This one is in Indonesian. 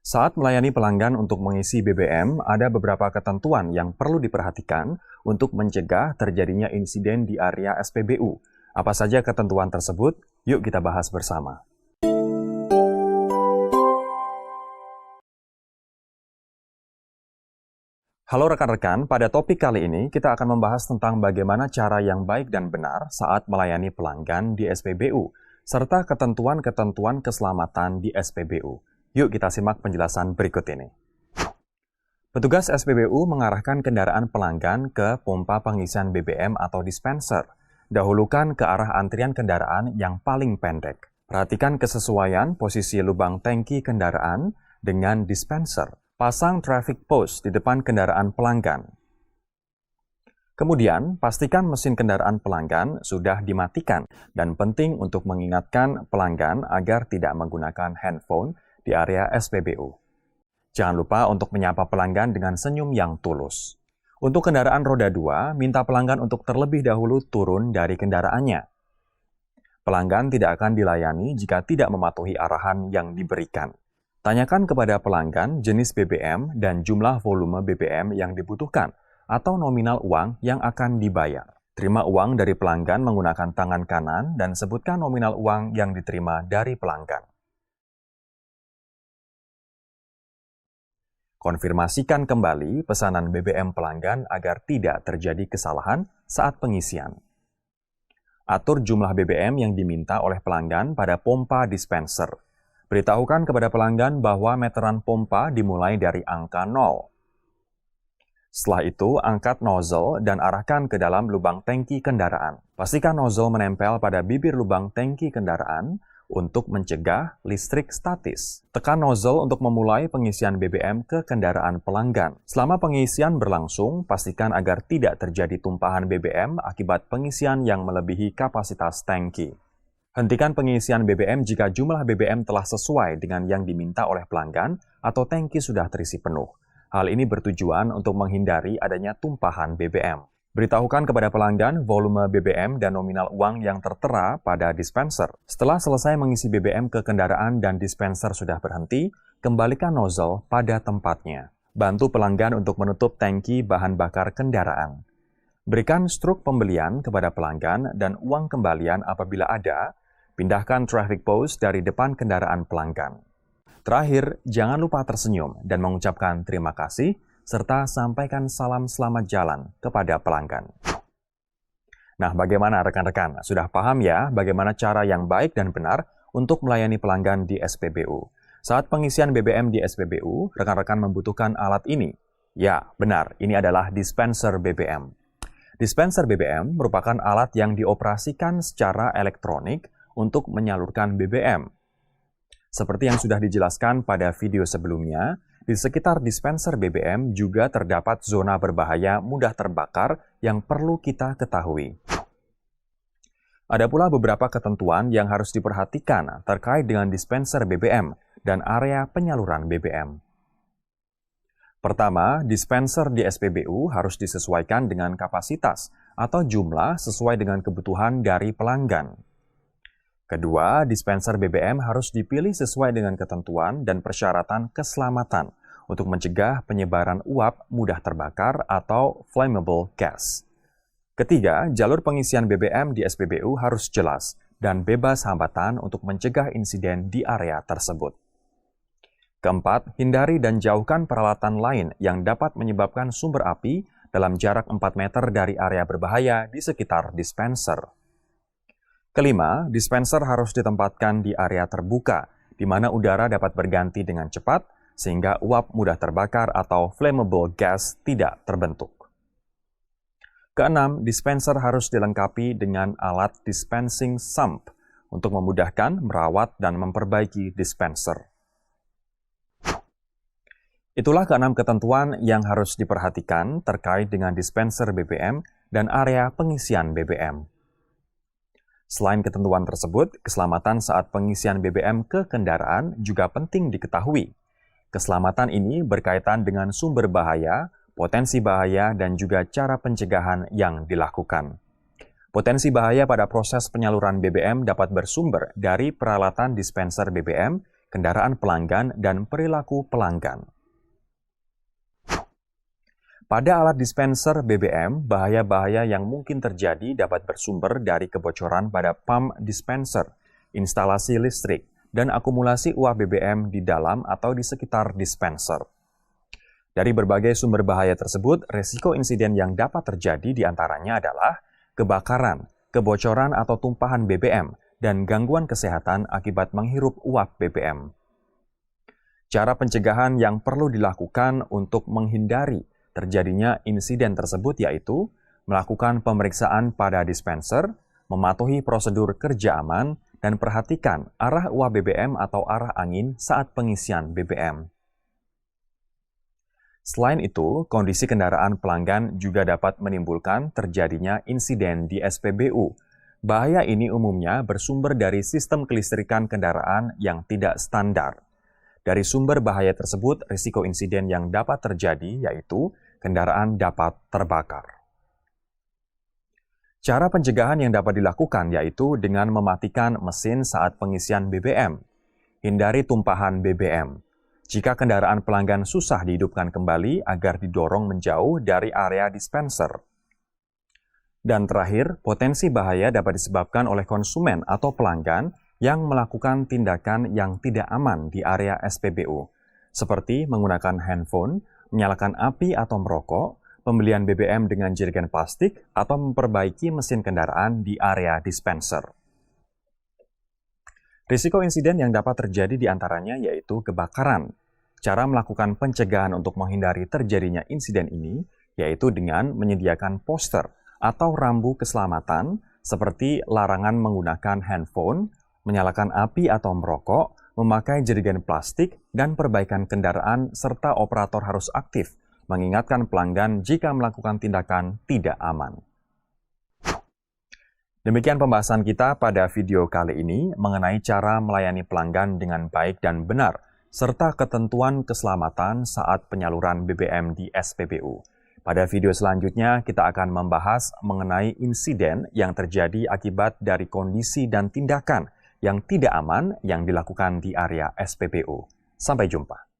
Saat melayani pelanggan untuk mengisi BBM, ada beberapa ketentuan yang perlu diperhatikan untuk mencegah terjadinya insiden di area SPBU. Apa saja ketentuan tersebut? Yuk kita bahas bersama. Halo rekan-rekan, pada topik kali ini kita akan membahas tentang bagaimana cara yang baik dan benar saat melayani pelanggan di SPBU, serta ketentuan-ketentuan keselamatan di SPBU. Yuk kita simak penjelasan berikut ini. Petugas SPBU mengarahkan kendaraan pelanggan ke pompa pengisian BBM atau dispenser. Dahulukan ke arah antrian kendaraan yang paling pendek. Perhatikan kesesuaian posisi lubang tangki kendaraan dengan dispenser. Pasang traffic post di depan kendaraan pelanggan. Kemudian, pastikan mesin kendaraan pelanggan sudah dimatikan dan penting untuk mengingatkan pelanggan agar tidak menggunakan handphone di area SPBU. Jangan lupa untuk menyapa pelanggan dengan senyum yang tulus. Untuk kendaraan roda 2, minta pelanggan untuk terlebih dahulu turun dari kendaraannya. Pelanggan tidak akan dilayani jika tidak mematuhi arahan yang diberikan. Tanyakan kepada pelanggan jenis BBM dan jumlah volume BBM yang dibutuhkan atau nominal uang yang akan dibayar. Terima uang dari pelanggan menggunakan tangan kanan dan sebutkan nominal uang yang diterima dari pelanggan. Konfirmasikan kembali pesanan BBM pelanggan agar tidak terjadi kesalahan saat pengisian. Atur jumlah BBM yang diminta oleh pelanggan pada pompa dispenser. Beritahukan kepada pelanggan bahwa meteran pompa dimulai dari angka 0. Setelah itu, angkat nozzle dan arahkan ke dalam lubang tangki kendaraan. Pastikan nozzle menempel pada bibir lubang tangki kendaraan untuk mencegah listrik statis. Tekan nozzle untuk memulai pengisian BBM ke kendaraan pelanggan. Selama pengisian berlangsung, pastikan agar tidak terjadi tumpahan BBM akibat pengisian yang melebihi kapasitas tangki. Hentikan pengisian BBM jika jumlah BBM telah sesuai dengan yang diminta oleh pelanggan atau tangki sudah terisi penuh. Hal ini bertujuan untuk menghindari adanya tumpahan BBM. Beritahukan kepada pelanggan volume BBM dan nominal uang yang tertera pada dispenser. Setelah selesai mengisi BBM ke kendaraan dan dispenser sudah berhenti, kembalikan nozzle pada tempatnya. Bantu pelanggan untuk menutup tangki bahan bakar kendaraan. Berikan struk pembelian kepada pelanggan dan uang kembalian apabila ada. Pindahkan traffic post dari depan kendaraan pelanggan. Terakhir, jangan lupa tersenyum dan mengucapkan terima kasih, serta sampaikan salam selamat jalan kepada pelanggan. Nah, bagaimana rekan-rekan? Sudah paham ya bagaimana cara yang baik dan benar untuk melayani pelanggan di SPBU? Saat pengisian BBM di SPBU, rekan-rekan membutuhkan alat ini. Ya, benar, ini adalah dispenser BBM. Dispenser BBM merupakan alat yang dioperasikan secara elektronik untuk menyalurkan BBM. Seperti yang sudah dijelaskan pada video sebelumnya, di sekitar dispenser BBM juga terdapat zona berbahaya mudah terbakar yang perlu kita ketahui. Ada pula beberapa ketentuan yang harus diperhatikan terkait dengan dispenser BBM dan area penyaluran BBM. Pertama, dispenser di SPBU harus disesuaikan dengan kapasitas atau jumlah sesuai dengan kebutuhan dari pelanggan. Kedua, dispenser BBM harus dipilih sesuai dengan ketentuan dan persyaratan keselamatan untuk mencegah penyebaran uap mudah terbakar atau flammable gas. Ketiga, jalur pengisian BBM di SPBU harus jelas dan bebas hambatan untuk mencegah insiden di area tersebut. Keempat, hindari dan jauhkan peralatan lain yang dapat menyebabkan sumber api dalam jarak 4 meter dari area berbahaya di sekitar dispenser. Kelima, dispenser harus ditempatkan di area terbuka, di mana udara dapat berganti dengan cepat, sehingga uap mudah terbakar atau flammable gas tidak terbentuk. Keenam, dispenser harus dilengkapi dengan alat dispensing sump untuk memudahkan merawat dan memperbaiki dispenser. Itulah keenam ketentuan yang harus diperhatikan terkait dengan dispenser BBM dan area pengisian BBM. Selain ketentuan tersebut, keselamatan saat pengisian BBM ke kendaraan juga penting diketahui. Keselamatan ini berkaitan dengan sumber bahaya, potensi bahaya, dan juga cara pencegahan yang dilakukan. Potensi bahaya pada proses penyaluran BBM dapat bersumber dari peralatan dispenser BBM kendaraan pelanggan, dan perilaku pelanggan. Pada alat dispenser BBM, bahaya-bahaya yang mungkin terjadi dapat bersumber dari kebocoran pada pump dispenser, instalasi listrik, dan akumulasi uap BBM di dalam atau di sekitar dispenser. Dari berbagai sumber bahaya tersebut, resiko insiden yang dapat terjadi diantaranya adalah kebakaran, kebocoran atau tumpahan BBM, dan gangguan kesehatan akibat menghirup uap BBM. Cara pencegahan yang perlu dilakukan untuk menghindari terjadinya insiden tersebut yaitu melakukan pemeriksaan pada dispenser, mematuhi prosedur kerja aman, dan perhatikan arah uap BBM atau arah angin saat pengisian BBM. Selain itu, kondisi kendaraan pelanggan juga dapat menimbulkan terjadinya insiden di SPBU. Bahaya ini umumnya bersumber dari sistem kelistrikan kendaraan yang tidak standar. Dari sumber bahaya tersebut, risiko insiden yang dapat terjadi yaitu kendaraan dapat terbakar. Cara pencegahan yang dapat dilakukan yaitu dengan mematikan mesin saat pengisian BBM. Hindari tumpahan BBM. Jika kendaraan pelanggan susah dihidupkan kembali agar didorong menjauh dari area dispenser. Dan terakhir, potensi bahaya dapat disebabkan oleh konsumen atau pelanggan yang melakukan tindakan yang tidak aman di area SPBU, seperti menggunakan handphone, menyalakan api atau merokok, pembelian BBM dengan jerigen plastik, atau memperbaiki mesin kendaraan di area dispenser. Risiko insiden yang dapat terjadi diantaranya yaitu kebakaran. Cara melakukan pencegahan untuk menghindari terjadinya insiden ini yaitu dengan menyediakan poster atau rambu keselamatan seperti larangan menggunakan handphone, menyalakan api atau merokok, memakai jerigen plastik, dan perbaikan kendaraan serta operator harus aktif mengingatkan pelanggan jika melakukan tindakan tidak aman. Demikian pembahasan kita pada video kali ini mengenai cara melayani pelanggan dengan baik dan benar, serta ketentuan keselamatan saat penyaluran BBM di SPBU. Pada video selanjutnya, kita akan membahas mengenai insiden yang terjadi akibat dari kondisi dan tindakan yang tidak aman yang dilakukan di area SPBU. Sampai jumpa.